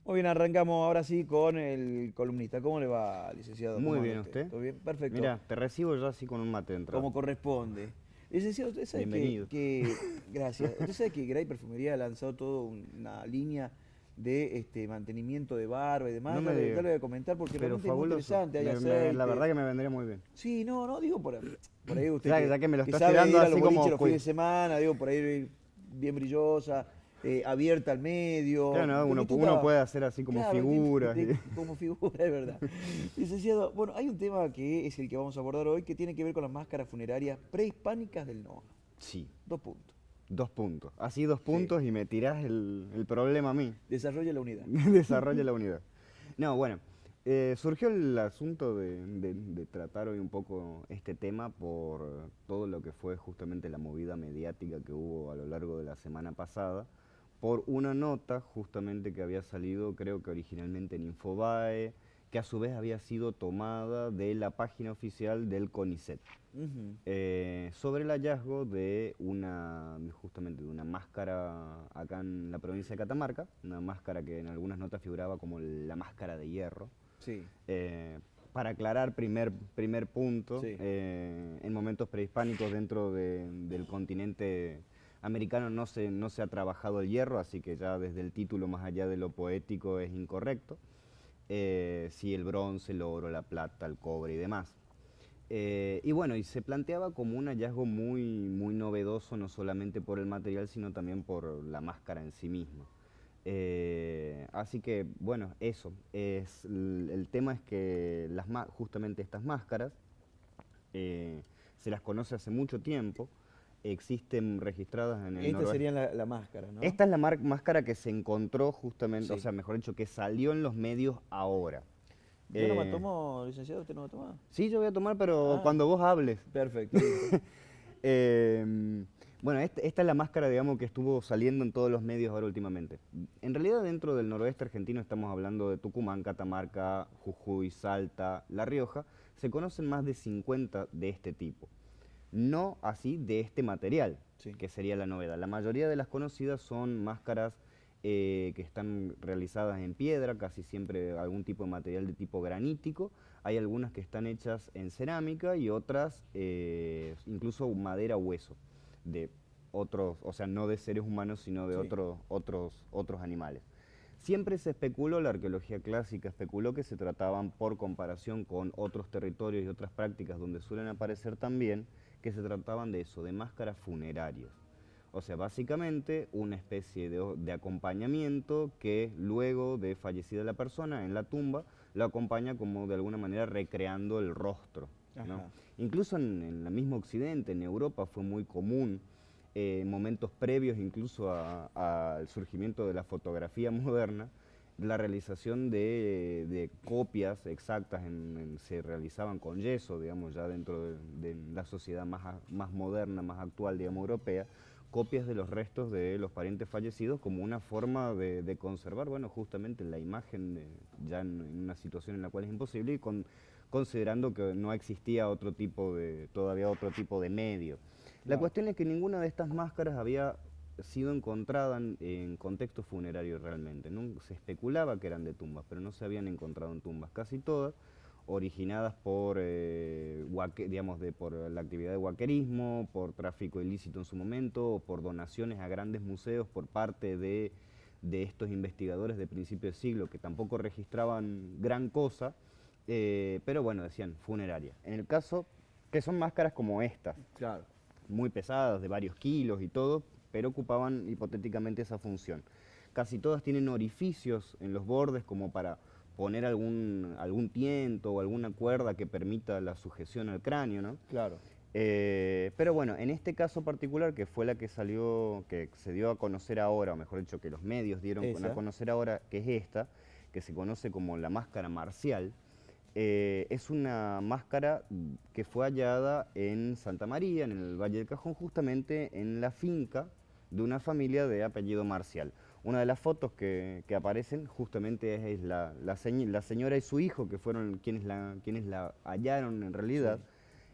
Muy bien, arrancamos ahora sí con el columnista. ¿Cómo le va, licenciado? Muy ¿Cómo anda bien, usted? ¿usted? ¿Todo bien? Perfecto. Mira, te recibo yo así con un mate de entrada. Como corresponde. Licenciado, usted sabe Bienvenido. gracias. Usted sabe que Gray Perfumería ha lanzado toda una línea de mantenimiento de barba y demás. No me Ya diga, le voy a comentar porque pero realmente es muy fabuloso. interesante. Hay La verdad aceites. que me vendría muy bien. Sí, no, digo por ahí usted Ya que me lo que estás sabe tirando ir a los así boliches como... los fines de semana, digo, por ahí bien brillosa, abierta al medio, Claro, no, porque usted uno está. puede hacer así como Claro, figuras. como figura, es verdad. Licenciado, bueno, hay un tema que es el que vamos a abordar hoy que tiene que ver con las máscaras funerarias prehispánicas del NOA. Sí, 2 puntos. 2 puntos. Así 2 puntos Sí. y me tirás el problema a mí. Desarrolla la unidad. Desarrolla la unidad. No, bueno, surgió el asunto de tratar hoy un poco este tema por todo lo que fue justamente la movida mediática que hubo a lo largo de la semana pasada, por una nota justamente que había salido, creo que originalmente en Infobae, que a su vez había sido tomada de la página oficial del CONICET, Ujú. sobre el hallazgo de justamente de una máscara acá en la provincia de Catamarca, una máscara que en algunas notas figuraba como la máscara de hierro. Sí, Eh, para aclarar, primer punto, sí. en momentos prehispánicos dentro del continente americano no se ha trabajado el hierro, así que ya desde el título, más allá de lo poético, es incorrecto. Sí, el bronce, el oro, la plata, el cobre y demás. Y bueno, y se planteaba como un hallazgo muy novedoso, no solamente por el material, sino también por la máscara en sí misma. Así que, bueno, eso. El tema es que justamente estas máscaras se las conoce hace mucho tiempo, existen registradas en el Esta noroeste. sería la máscara, ¿no? Esta es la máscara que se encontró justamente, o Sí. sea, mejor dicho, que salió en los medios ahora. Yo no me Eh, tomo, licenciado, ¿usted no me toma? sí, yo voy a tomar, pero Ah, cuando vos hables. perfecto, listo. Eh, bueno, esta es la máscara, digamos, que estuvo saliendo en todos los medios ahora últimamente. En realidad, dentro del noroeste argentino estamos hablando de Tucumán, Catamarca, Jujuy, Salta, La Rioja. Se conocen más de 50 de este tipo. No así de este material, Sí. que sería la novedad. La mayoría de las conocidas son máscaras que están realizadas en piedra, casi siempre algún tipo de material de tipo granítico. Hay algunas que están hechas en cerámica y otras incluso madera o hueso de otros, o sea, no de seres humanos, sino de Sí. otros animales. Siempre se especuló, la arqueología clásica especuló que se trataban, por comparación con otros territorios y otras prácticas donde suelen aparecer también, que se trataban de eso, de máscaras funerarias. O sea, básicamente una especie de acompañamiento que luego de fallecida la persona en la tumba, lo acompaña como de alguna manera recreando el rostro, ¿no? Ajá. Incluso en el mismo Occidente, en Europa, fue muy común, momentos previos incluso al surgimiento de la fotografía moderna, la realización de copias exactas se realizaban con yeso, digamos, ya dentro de la sociedad más moderna, más actual, digamos, europea, copias de los restos de los parientes fallecidos como una forma de conservar, bueno, justamente la imagen ya en una situación en la cual es imposible y considerando que no existía todavía otro tipo de medio. La Claro. cuestión es que ninguna de estas máscaras había sido encontrada en contexto funerario realmente, ¿no? Se especulaba que eran de tumbas, pero no se habían encontrado en tumbas. Casi todas originadas por, digamos, por la actividad de huaquerismo, por tráfico ilícito en su momento, o por donaciones a grandes museos por parte de estos investigadores de principio de siglo que tampoco registraban gran cosa, pero bueno, decían funeraria. En el caso que son máscaras como estas, Claro. muy pesadas, de varios kilos y todo, pero ocupaban hipotéticamente esa función. Casi todas tienen orificios en los bordes como para poner algún tiento o alguna cuerda que permita la sujeción al cráneo, ¿no? Claro. Pero bueno, en este caso particular, que fue la que salió, que se dio a conocer ahora, o mejor dicho, que los medios dieron a Esa. conocer ahora, que es esta, que se conoce como la máscara marcial, es una máscara que fue hallada en Santa María, en el Valle del Cajón, justamente en la finca de una familia de apellido Marcial. Una de las fotos que aparecen justamente es la señora y su hijo, que fueron quienes la hallaron en realidad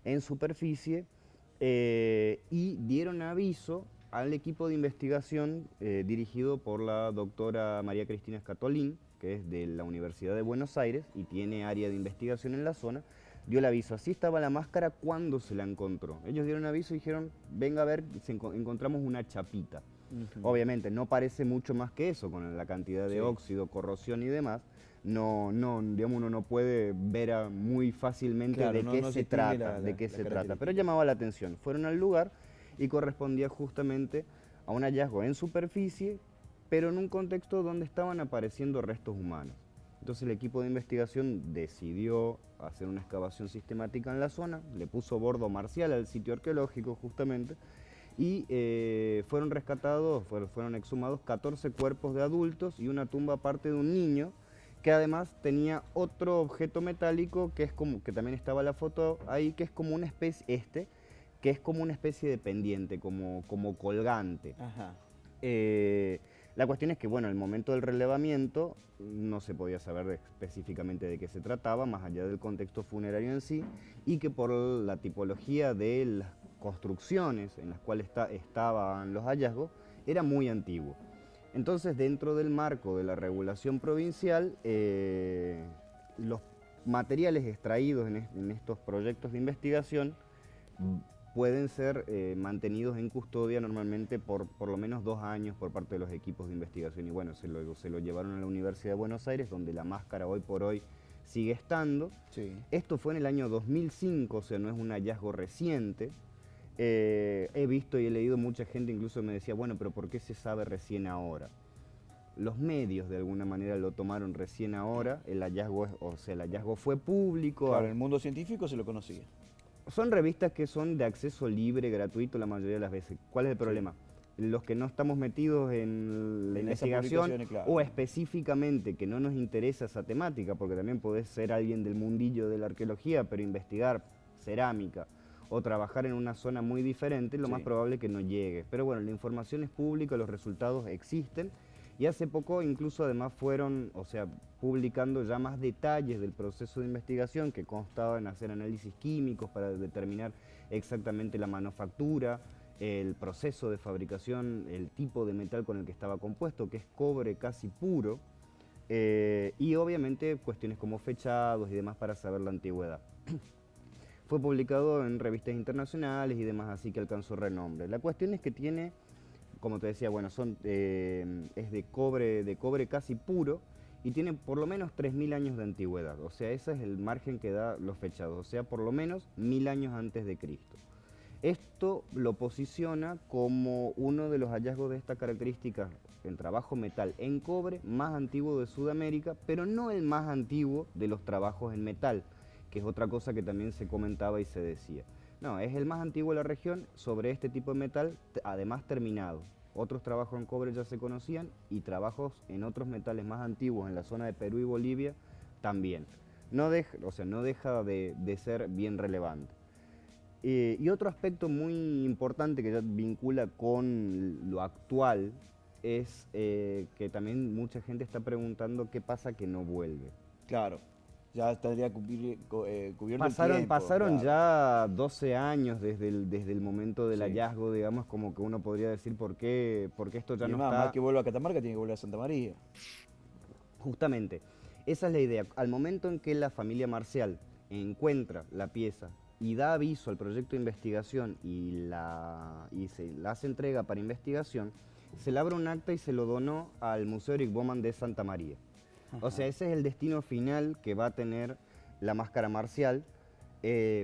Sí. en superficie, y dieron aviso al equipo de investigación dirigido por la doctora María Cristina Escatolín, que es de la Universidad de Buenos Aires y tiene área de investigación en la zona, dio el aviso. Así estaba la máscara cuando se la encontró. Ellos dieron aviso y dijeron, venga a ver, encontramos una chapita. Obviamente no parece mucho más que eso, con la cantidad de óxido, corrosión y demás. Digamos, uno no puede ver muy fácilmente de qué se trata, pero llamaba la atención. Fueron al lugar y correspondía justamente a un hallazgo en superficie, pero en un contexto donde estaban apareciendo restos humanos. Entonces el equipo de investigación decidió hacer una excavación sistemática en la zona, le puso bordo marcial al sitio arqueológico justamente, y fueron rescatados, fueron exhumados 14 cuerpos de adultos y una tumba aparte de un niño, que además tenía otro objeto metálico que es como, que también estaba la foto ahí, que es como una especie, que es como una especie de pendiente, como colgante. Ajá. La cuestión es que, bueno, al momento del relevamiento no se podía saber específicamente de qué se trataba, más allá del contexto funerario en sí, y que por la tipología de las construcciones en las cuales estaban los hallazgos, era muy antiguo. Entonces, dentro del marco de la regulación provincial, los materiales extraídos en estos proyectos de investigación pueden ser mantenidos en custodia normalmente por lo menos 2 años por parte de los equipos de investigación. Y bueno, se lo llevaron a la Universidad de Buenos Aires, donde la máscara hoy por hoy sigue estando. Sí. Esto fue en el año 2005, o sea, no es un hallazgo reciente. He visto y he leído mucha gente, incluso me decía, bueno, pero ¿por qué se sabe recién ahora? Los medios de alguna manera lo tomaron recién ahora, el hallazgo fue público. Claro, el mundo científico se lo conocía. Son revistas que son de acceso libre, gratuito la mayoría de las veces. ¿Cuál es el problema? Los que no estamos metidos en la investigación claro, o específicamente que no nos interesa esa temática, porque también podés ser alguien del mundillo de la arqueología, pero investigar cerámica o trabajar en una zona muy diferente, lo más probable es que no llegue. Pero bueno, la información es pública, los resultados existen, y hace poco incluso además fueron, o sea, publicando ya más detalles del proceso de investigación, que constaba en hacer análisis químicos para determinar exactamente la manufactura, el proceso de fabricación, el tipo de metal con el que estaba compuesto, que es cobre casi puro, y obviamente cuestiones como fechados y demás para saber la antigüedad. Fue publicado en revistas internacionales y demás, así que alcanzó renombre. La cuestión es que tiene, como te decía, bueno, es de cobre casi puro y tiene por lo menos 3000 años de antigüedad. O sea, ese es el margen que da los fechados, o sea, por lo menos 1000 años antes de Cristo. Esto lo posiciona como uno de los hallazgos de esta característica en trabajo metal en cobre más antiguo de Sudamérica, pero no el más antiguo de los trabajos en metal, que es otra cosa que también se comentaba y se decía. No, es el más antiguo de la región sobre este tipo de metal, además terminado. Otros trabajos en cobre ya se conocían y trabajos en otros metales más antiguos en la zona de Perú y Bolivia también. No deja de ser bien relevante. Y otro aspecto muy importante que ya vincula con lo actual es que también mucha gente está preguntando qué pasa que no vuelve. Claro. Ya estaría cubierto Pasaron el tiempo, ya 12 años desde el momento del hallazgo, digamos, como que uno podría decir por qué esto ya no está. Más que vuelva a Catamarca, tiene que volver a Santa María. Justamente, esa es la idea. Al momento en que la familia Marcial encuentra la pieza y da aviso al proyecto de investigación y se la hace entrega para investigación, se le abre un acta y se lo donó al Museo Erich Baumann de Santa María. O sea, ese es el destino final que va a tener la máscara marcial.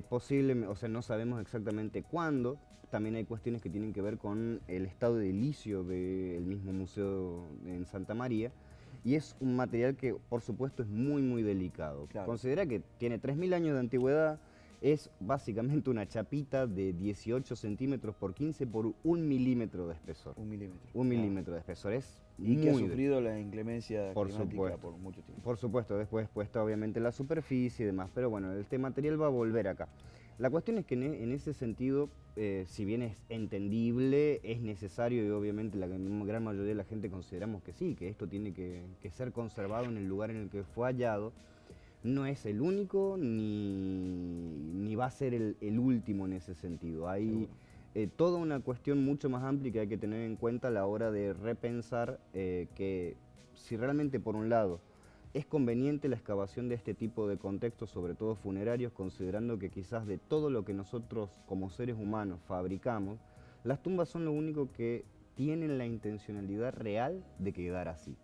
O sea, no sabemos exactamente cuándo. También hay cuestiones que tienen que ver con el estado edilicio del mismo museo en Santa María. Y es un material que, por supuesto, es muy, muy delicado. Claro. Considera que tiene 3000 años de antigüedad. Es básicamente una chapita de 18 centímetros por 15 por 1 milímetro de espesor. 1 milímetro. 1 milímetro de espesor. Es y que ha sufrido la inclemencia climática por mucho tiempo. Por supuesto, después puesta obviamente la superficie y demás, pero bueno, este material va a volver acá. La cuestión es que en ese sentido, si bien es entendible, es necesario y obviamente la gran mayoría de la gente consideramos que sí, que esto tiene que ser conservado en el lugar en el que fue hallado. No es el único ni va a ser el último en ese sentido. Hay toda una cuestión mucho más amplia que hay que tener en cuenta a la hora de repensar que si realmente por un lado es conveniente la excavación de este tipo de contextos, sobre todo funerarios, considerando que quizás de todo lo que nosotros como seres humanos fabricamos, las tumbas son lo único que tienen la intencionalidad real de quedar así.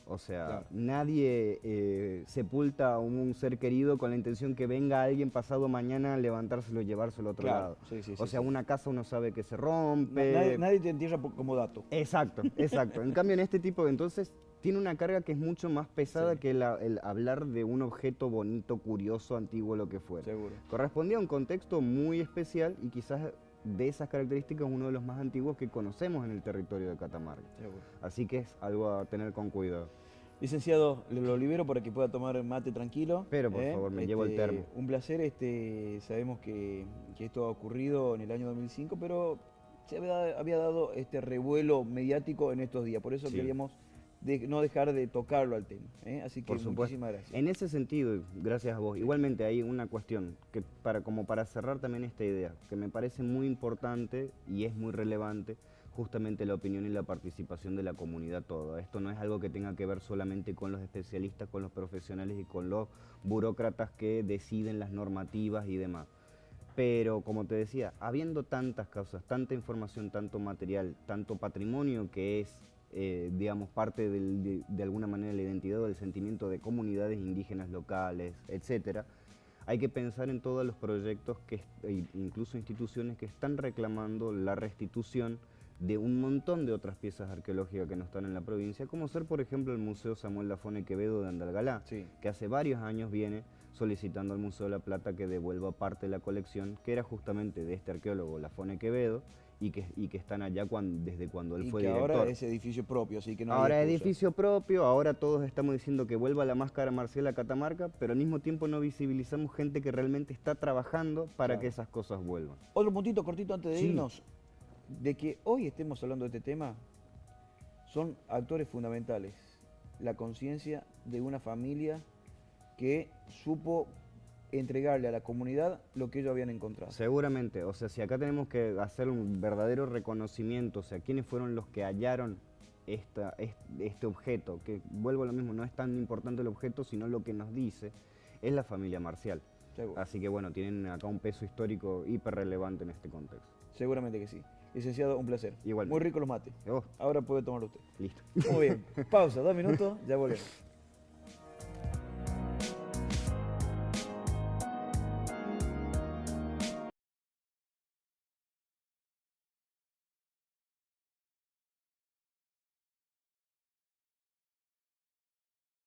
O sea, nadie sepulta a un ser querido con la intención que venga alguien pasado mañana a levantárselo y llevárselo a otro lado. O sea, una casa uno sabe que se rompe. Nadie te entierra como dato. Exacto, exacto. En cambio, en este tipo, entonces, tiene una carga que es mucho más pesada que el hablar de un objeto bonito, curioso, antiguo, lo que fuera. Seguro. Correspondía a un contexto muy especial y quizás de esas características uno de los más antiguos que conocemos en el territorio de Catamarca. Seguro. Así que es algo a tener con cuidado. Licenciado, lo libero para que pueda tomar mate tranquilo. Pero por favor, me llevo el termo. Un placer, sabemos que esto ha ocurrido en el año 2005, pero se había dado este revuelo mediático en estos días, por eso queríamos no dejar de tocarlo al tema. Así que muchísimas gracias. En ese sentido, gracias a vos. Igualmente hay una cuestión, que como para cerrar también esta idea, que me parece muy importante y es muy relevante, justamente la opinión y la participación de la comunidad toda. Esto no es algo que tenga que ver solamente con los especialistas, con los profesionales y con los burócratas que deciden las normativas y demás. Pero, como te decía, habiendo tantas causas, tanta información, tanto material, tanto patrimonio que es, digamos, parte de alguna manera la identidad o del sentimiento de comunidades indígenas locales, etcétera, hay que pensar en todos los proyectos, incluso instituciones que están reclamando la restitución de un montón de otras piezas arqueológicas que no están en la provincia, como ser, por ejemplo, el Museo Samuel Lafone Quevedo de Andalgalá, que hace varios años viene solicitando al Museo de la Plata que devuelva parte de la colección, que era justamente de este arqueólogo Lafone Quevedo, y que están allá desde cuando él fue director. Ahora es edificio propio, así que no ahora es edificio propio, ahora todos estamos diciendo que vuelva la máscara marcial a Catamarca, pero al mismo tiempo no visibilizamos gente que realmente está trabajando para que esas cosas vuelvan. Otro puntito cortito antes de irnos. De que hoy estemos hablando de este tema, son actores fundamentales. La conciencia de una familia que supo entregarle a la comunidad lo que ellos habían encontrado. Seguramente, o sea, si acá tenemos que hacer un verdadero reconocimiento, o sea, quiénes fueron los que hallaron este objeto, que vuelvo a lo mismo, no es tan importante el objeto, sino lo que nos dice, es la familia Marcial. Seguro. Así que bueno, tienen acá un peso histórico hiper relevante en este contexto. Seguramente que sí. Licenciado, un placer. Igual. Muy rico los mates. Ahora puede tomar usted. Listo. Muy bien. Pausa, 2 minutos, ya volvemos.